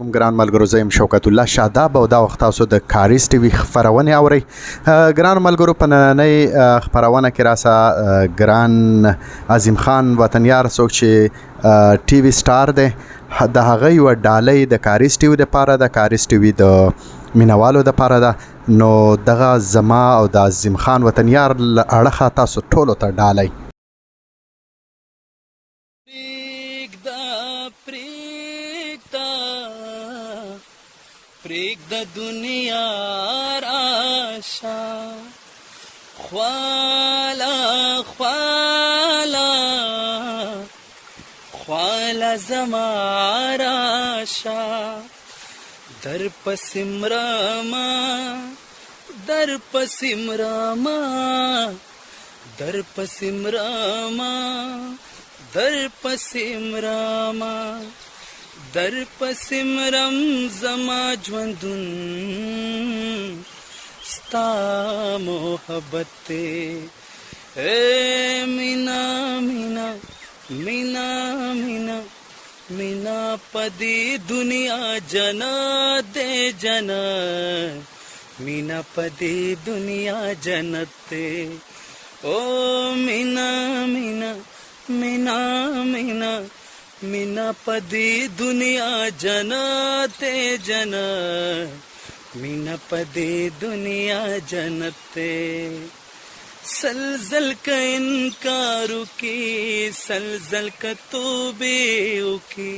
ګران ملګرو زه یم شوکت الله شاداب او دا وخت تاسو د کاریز ټي وي خبرونه اورئ. ګران ملګرو په نننۍ خبرونه کې راسه ګران عظیم خان وطنیار څوک چې ټي وي سټار دی د هغه یو ډالۍ د کاریز ټي وي لپاره د کاریز ټي وي د مینوالو لپاره ده. نو دغه زما او د عظیم خان وطنیار اړخه تاسو ټولو ته ډالۍ پریک د دنیا راشا خوالا خوالا خوالا زماراشا در پسمراما در پسمراما در پسمراما در پسمراما در پسمرم زما ژوندون ستا محبت اے مینا مینا مینا مینا مینا پدی دنیا جنا دے جنا مینا پدی دنیا جنت او مینا مینا مینا مینا مینا پدی دنیا جنتے جنا مینا پدی دنیا جنتے سلزل کا انکارو کی سلزل کا توبیو کی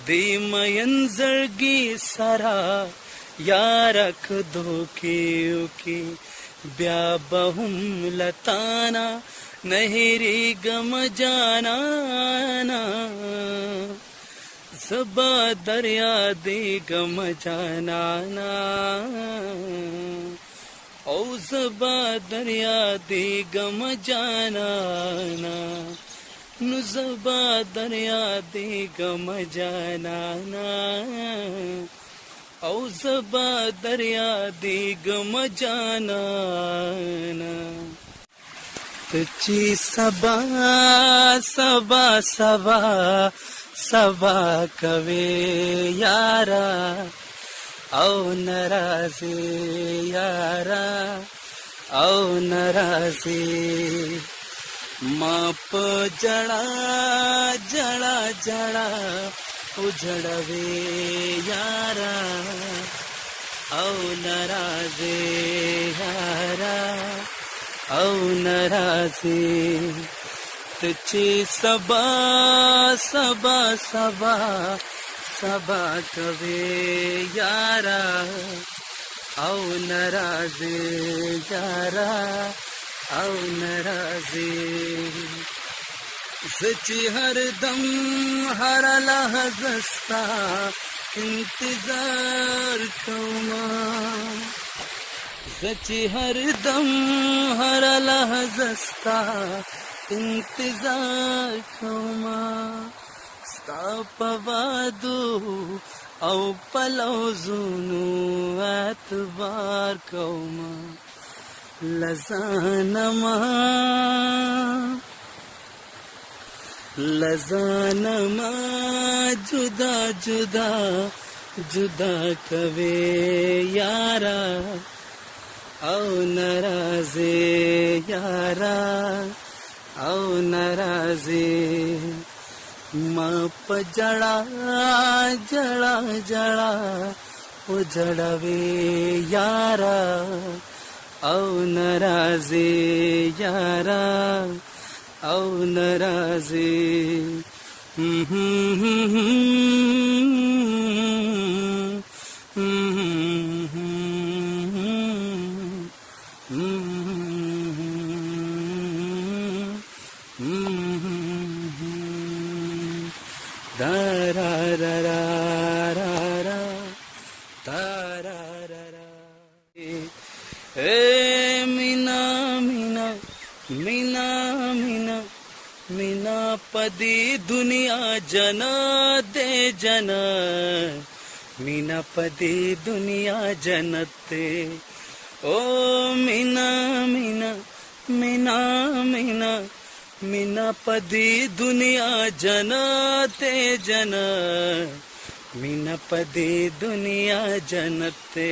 دی مینزرگی سرا یا رکھ دو کی بیا بہم لتانا نہری گم جانا زبا دریا دی گم جانا او زبا دریا دی گم جانا نو زبا دریا دی گم جانا او زبا دریا دی گم جانا تچی سبا سبا سبا سبا کوي یارا او ناراضي یارا او ناراضي ما په جړا جړا جړا اجړوي یارا او ناراضي یارا او ناراضي تچی سبا سبا سبا سبا کوي یارا او ناراضي یارا او ناراضي سچي هر دم هر لحظه ستا انتظار کوما سچی ہر دم ہر لحظه ستا انتظار کوما ستا پوادو او پلوزونو اعتبار کوما لزانما لزانما جدا جدا جدا کوي یارا او ناراضي یارا او ناراضي ما پجڑا جڑا جڑا او جڑوي یارا او ناراضي یارا او ناراضي دا را را را را را دا را را را اے مینا مینا مینا مینا مینا پدی دنیا جنا دے جنا مینا پدی دنیا جنتے او مینا مینا مینا مینا مینا پدی دنیا جنا تے جنا मीना पदे दुनिया जन्नत ते